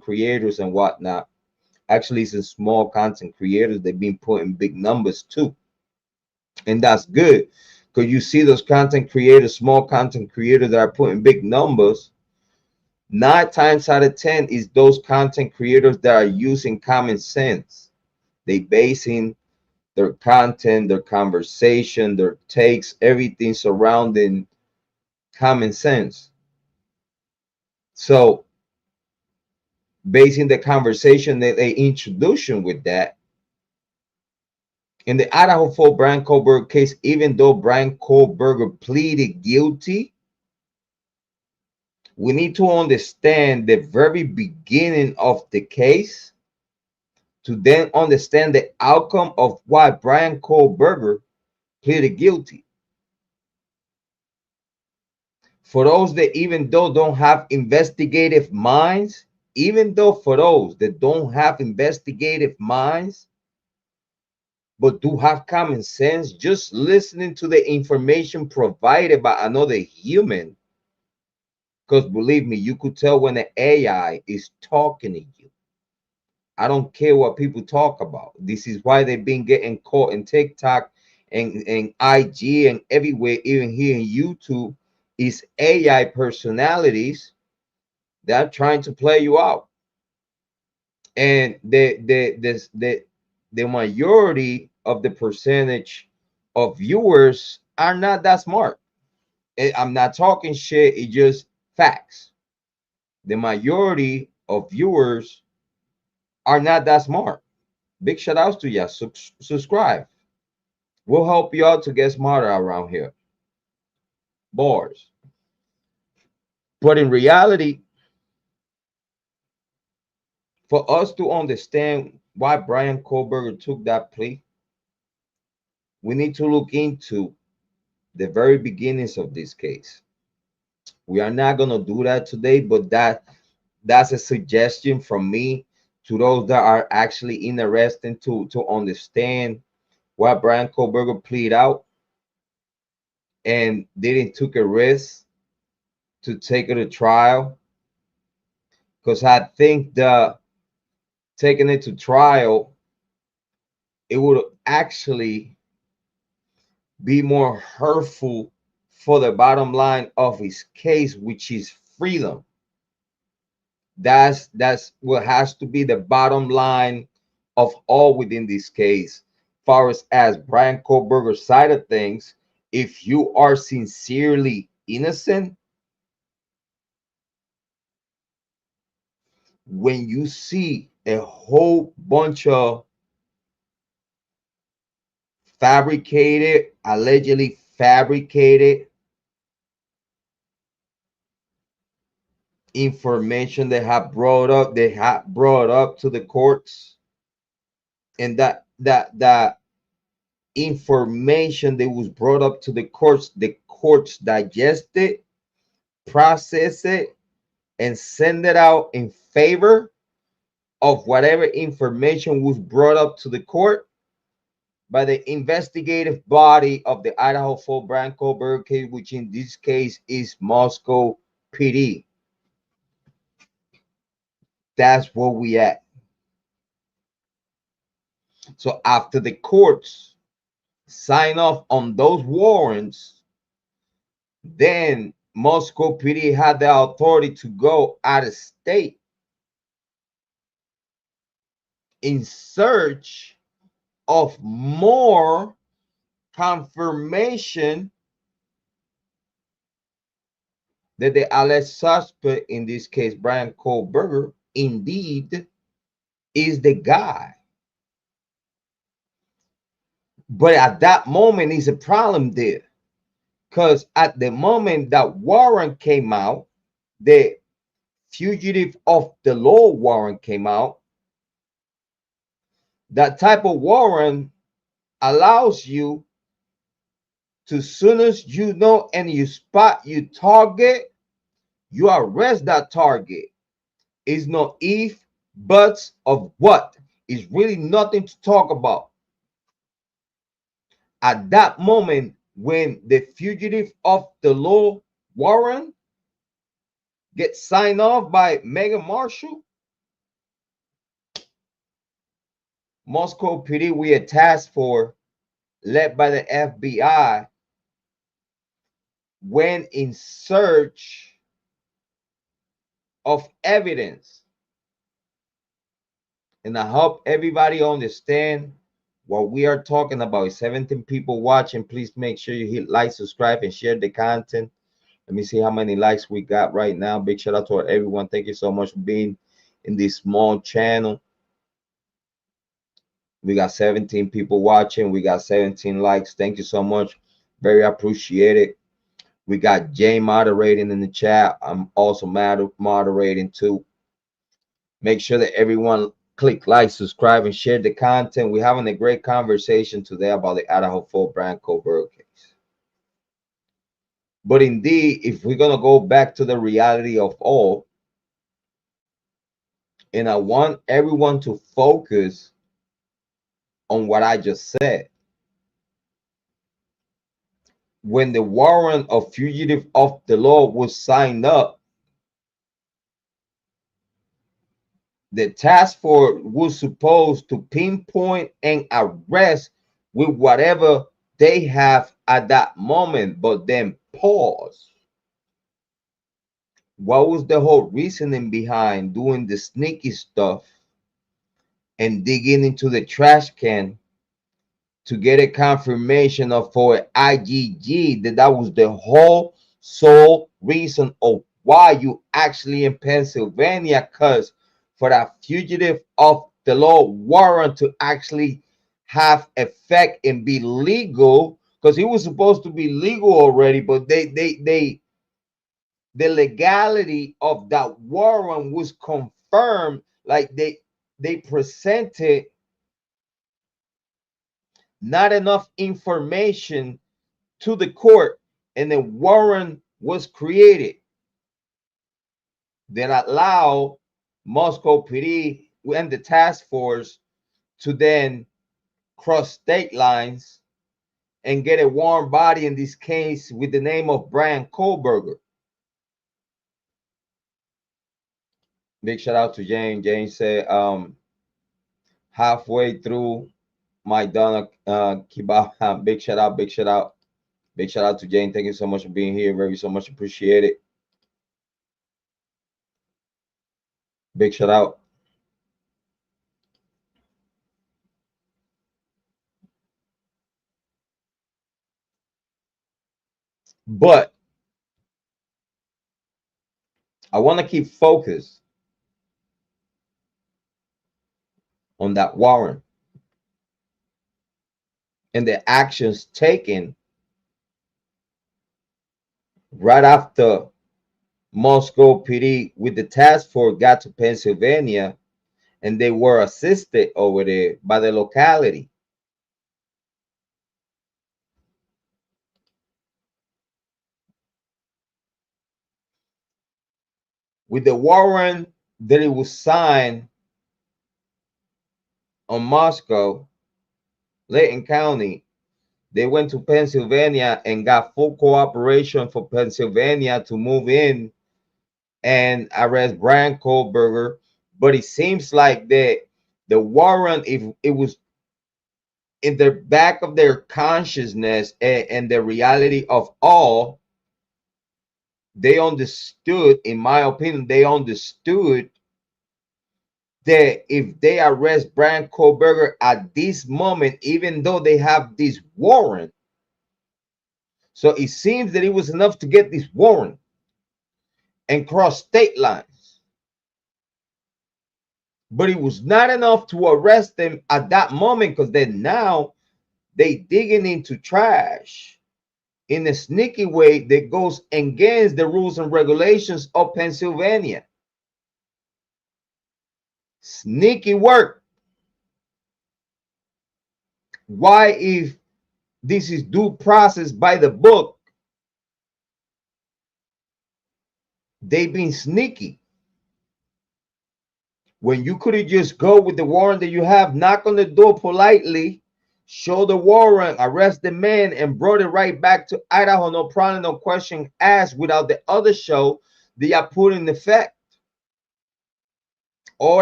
creators and whatnot. Actually, some small content creators, they've been putting big numbers too, and that's good, because you see those content creators, small content creators that are putting big numbers. 9 times out of 10 is those content creators that are using common sense. They basing their content, their conversation, their takes, everything surrounding common sense. So basing the conversation that they introduce you with that. In the Idaho 4 Bryan Kohberger case, even though Bryan Kohberger pleaded guilty, we need to understand the very beginning of the case to then understand the outcome of why Bryan Kohberger pleaded guilty. For those that even though don't have investigative minds, even though for those that don't have investigative minds, but do have common sense, just listening to the information provided by another human, because believe me, you could tell when the AI is talking to you. I don't care what people talk about. This is why they've been getting caught in TikTok and IG and everywhere, even here in YouTube, is AI personalities that are trying to play you out. And the majority of the percentage of viewers are not that smart. I'm not talking shit, it's just facts. The majority of viewers are not that smart. Big shout outs to you. Subscribe. We'll help you out to get smarter around here. Bars. But in reality, for us to understand why Bryan Kohberger took that plea, we need to look into the very beginnings of this case. We are not going to do that today, but that's a suggestion from me to those that are actually interested to understand why Bryan Kohberger pleaded out and didn't took a risk to take it to trial. Because I think the taking it to trial, it would actually be more hurtful for the bottom line of his case, which is freedom. That's what has to be the bottom line of all within this case. Far as Bryan Kohberger's side of things, if you are sincerely innocent, when you see a whole bunch of allegedly fabricated information they have brought up to the courts, and that information that was brought up to the courts digest it, process it, and send it out in favor of whatever information was brought up to the court by the investigative body of the Idaho 4 Bryan Kohberger case, which in this case is Moscow PD. That's where we at. So after the courts sign off on those warrants, then Moscow PD had the authority to go out of state in search of more confirmation that the alleged suspect, in this case Bryan Kohberger, indeed is the guy. But at that moment is a problem there, because at the moment that warrant came out, the fugitive of the law warrant came out, that type of warrant allows you to, soon as you know and you spot you target, you arrest that target. Is no if, buts of what. It's really nothing to talk about. At that moment, when the fugitive of the law warrant gets signed off by Megan Marshall, Moscow PD, we a task force led by the FBI, went in search of evidence. And I hope everybody understand what we are talking about. 17 people watching. Please make sure you hit like, subscribe, and share the content. Let me see how many likes we got right now. Big shout out to everyone. Thank you so much for being in this small channel. We got 17 people watching. We got 17 likes. Thank you so much. Very appreciated. We got Jay moderating in the chat. I'm also moderating too. Make sure that everyone click like, subscribe, and share the content. We're having a great conversation today about the Idaho Bryan Kohberger case. But indeed, if we're going to go back to the reality of all, and I want everyone to focus on what I just said. When the warrant of fugitive of the law was signed up, the task force was supposed to pinpoint and arrest with whatever they have at that moment, but then pause. What was the whole reasoning behind doing the sneaky stuff and digging into the trash can to get a confirmation of for IGG that was the whole sole reason of why you actually in Pennsylvania? Because for that fugitive of the law warrant to actually have effect and be legal, because he was supposed to be legal already, but the legality of that warrant was confirmed. Like they presented not enough information to the court, and the warrant was created that allowed Moscow PD and the task force to then cross state lines and get a warm body in this case with the name of Bryan Kohberger. Big shout out to Jane. Jane said, halfway through my Donna kebab. Big shout out, big shout out. Big shout out to Jane. Thank you so much for being here. Very so much appreciated. Big shout out. But I want to keep focused on that warrant and the actions taken right after Moscow PD with the task force got to Pennsylvania, and they were assisted over there by the locality. With the warrant that it was signed on Moscow, Layton County, they went to Pennsylvania and got full cooperation for Pennsylvania to move in and arrest Bryan Kohberger. But it seems like the warrant, if it was in the back of their consciousness and the reality of all, they understood, in my opinion, they understood that if they arrest Bryan Kohberger at this moment, even though they have this warrant, so it seems that it was enough to get this warrant and cross state lines, but it was not enough to arrest them at that moment, because then now they digging into trash in a sneaky way that goes against the rules and regulations of Pennsylvania. Sneaky work. Why, if this is due process by the book, they've been sneaky? When you could have just go with the warrant that you have, knock on the door politely, show the warrant, arrest the man, and brought it right back to Idaho, no problem, no question asked, without the other show they are put in effect.